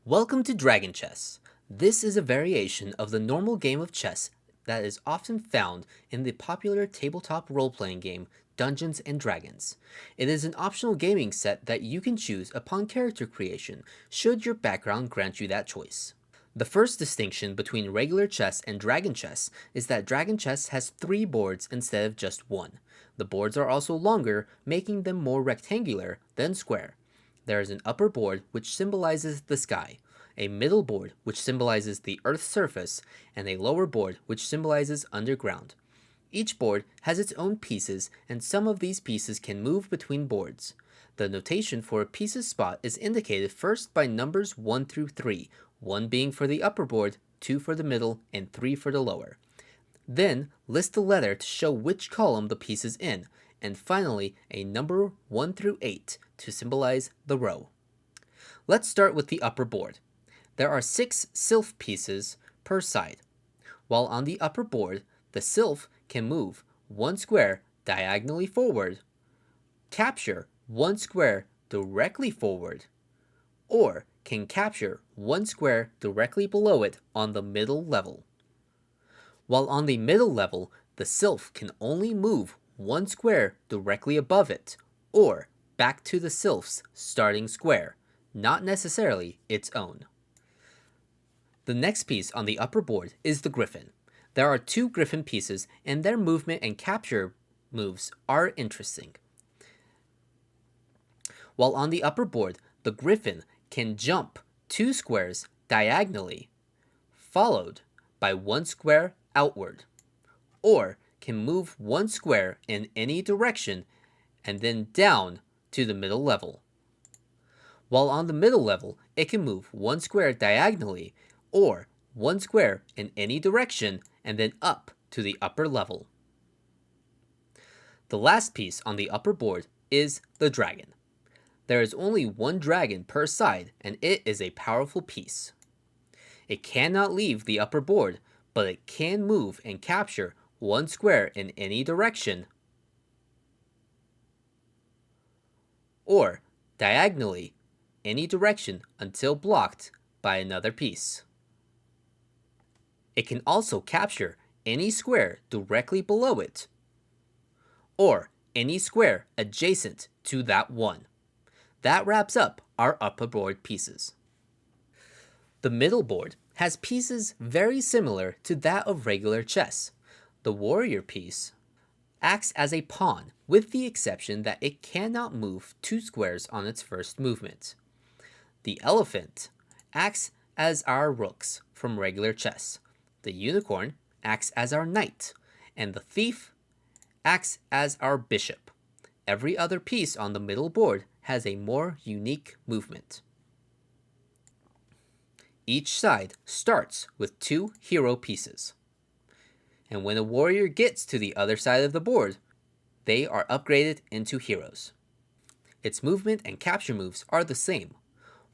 Welcome to Dragonchess. This is a variation of the normal game of chess that is often found in the popular tabletop role-playing game Dungeons & Dragons. It is an optional gaming set that you can choose upon character creation, should your background grant you that choice. The first distinction between regular chess and Dragon Chess is that Dragon Chess has 3 boards instead of just 1. The boards are also longer, making them more rectangular than square. There is an upper board which symbolizes the sky, a middle board which symbolizes the Earth's surface, and a lower board which symbolizes underground. Each board has its own pieces, and some of these pieces can move between boards. The notation for a piece's spot is indicated first by numbers 1 through 3, 1 being for the upper board, 2 for the middle, and 3 for the lower. Then list the letter to show which column the piece is in, and finally a number 1 through 8 to symbolize the row. Let's start with the upper board. There are 6 sylph pieces per side. While on the upper board, the sylph can move 1 square diagonally forward, capture 1 square directly forward, or can capture 1 square directly below it on the middle level. While on the middle level, the sylph can only move 1 square directly above it, or back to the sylph's starting square, not necessarily its own. The next piece on the upper board is the Griffin. There are 2 Griffin pieces, and their movement and capture moves are interesting. While on the upper board, the Griffin can jump 2 squares diagonally, followed by 1 square outward, or can move 1 square in any direction and then down to the middle level. While on the middle level, it can move 1 square diagonally or 1 square in any direction and then up to the upper level. The last piece on the upper board is the dragon. There is only 1 dragon per side, and it is a powerful piece. It cannot leave the upper board, but it can move and capture 1 square in any direction or diagonally any direction until blocked by another piece. It can also capture any square directly below it, or any square adjacent to that one. That wraps up our upper board pieces. The middle board has pieces very similar to that of regular chess. The warrior piece acts as a pawn, with the exception that it cannot move 2 squares on its first movement. The elephant acts as our rooks from regular chess. The unicorn acts as our knight, and the thief acts as our bishop. Every other piece on the middle board has a more unique movement. Each side starts with 2 hero pieces, and when a warrior gets to the other side of the board, they are upgraded into heroes. Its movement and capture moves are the same.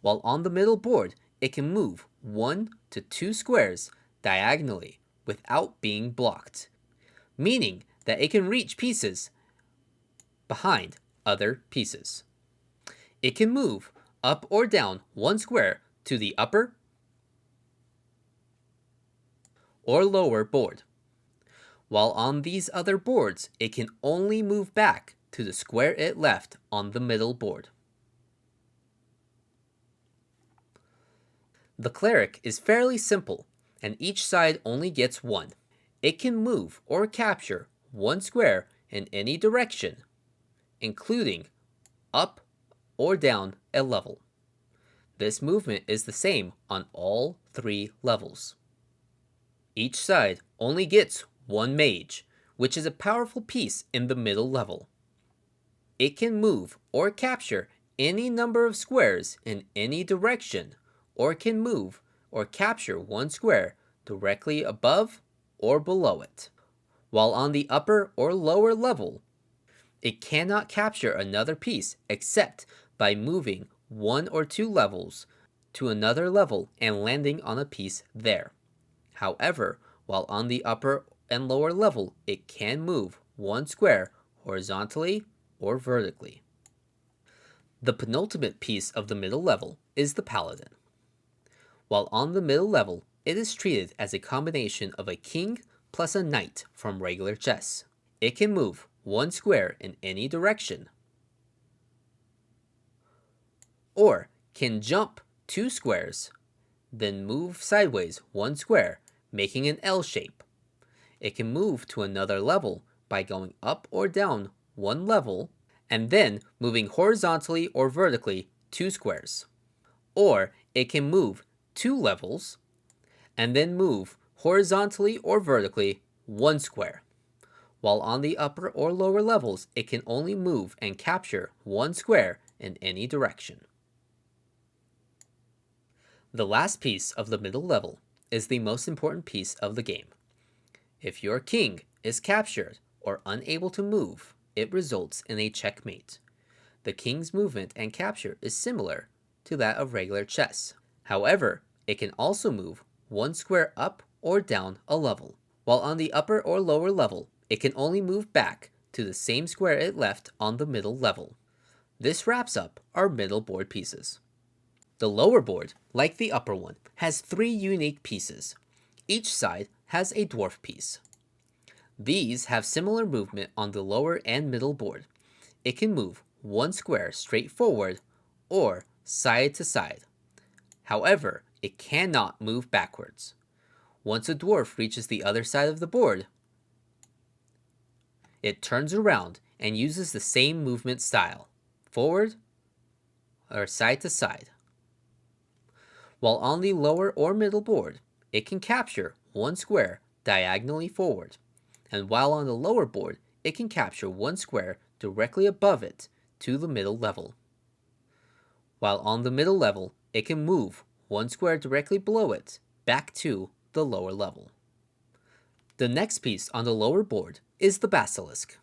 While on the middle board, it can move 1 to 2 squares diagonally without being blocked, meaning that it can reach pieces behind other pieces. It can move up or down 1 square to the upper or lower board. While on these other boards, it can only move back to the square it left on the middle board. The Cleric is fairly simple, and each side only gets 1. It can move or capture 1 square in any direction, including up or down a level. This movement is the same on all 3 levels. Each side only gets 1 mage, which is a powerful piece in the middle level. It can move or capture any number of squares in any direction, or can move or capture 1 square directly above or below it. While on the upper or lower level, it cannot capture another piece except by moving 1 or 2 levels to another level and landing on a piece there. However, while on the upper and lower level, it can move 1 square horizontally or vertically. The penultimate piece of the middle level is the Paladin. While on the middle level, it is treated as a combination of a king plus a knight from regular chess. It can move one square in any direction, or can jump 2 squares, then move sideways 1 square, making an L shape. It can move to another level by going up or down 1 level, and then moving horizontally or vertically 2 squares. Or it can move 2 levels, and then move horizontally or vertically 1 square. While on the upper or lower levels, it can only move and capture 1 square in any direction. The last piece of the middle level is the most important piece of the game. If your king is captured or unable to move, it results in a checkmate. The king's movement and capture is similar to that of regular chess. However, it can also move 1 square up or down a level. While on the upper or lower level, it can only move back to the same square it left on the middle level. This wraps up our middle board pieces. The lower board, like the upper one, has 3 unique pieces. Each side has a dwarf piece. These have similar movement on the lower and middle board. It can move 1 square straight forward or side to side. However, it cannot move backwards. Once a dwarf reaches the other side of the board, it turns around and uses the same movement style, forward or side to side. While on the lower or middle board, it can capture 1 square diagonally forward, and while on the lower board, it can capture 1 square directly above it to the middle level. While on the middle level, it can move 1 square directly below it back to the lower level. The next piece on the lower board is the Basilisk.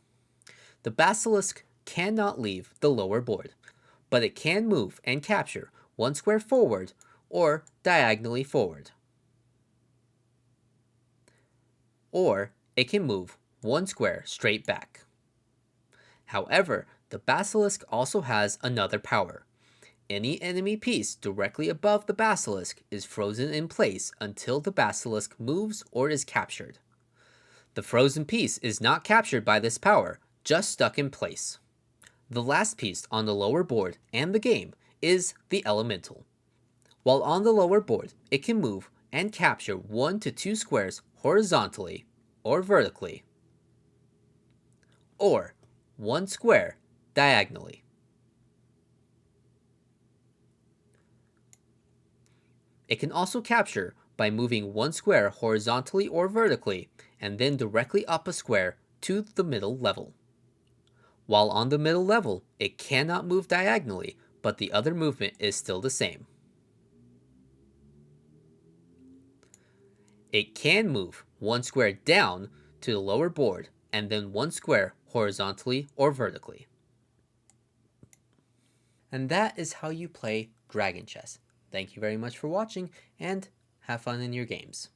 The Basilisk cannot leave the lower board, but it can move and capture 1 square forward or diagonally forward. Or it can move 1 square straight back. However, the Basilisk also has another power. Any enemy piece directly above the Basilisk is frozen in place until the Basilisk moves or is captured. The frozen piece is not captured by this power, just stuck in place. The last piece on the lower board and the game is the Elemental. While on the lower board, it can move and capture 1 to 2 squares horizontally or vertically, or 1 square diagonally. It can also capture by moving 1 square horizontally or vertically, and then directly up a square to the middle level. While on the middle level, it cannot move diagonally, but the other movement is still the same. It can move 1 square down to the lower board, and then 1 square horizontally or vertically. And that is how you play Dragon Chess. Thank you very much for watching, and have fun in your games.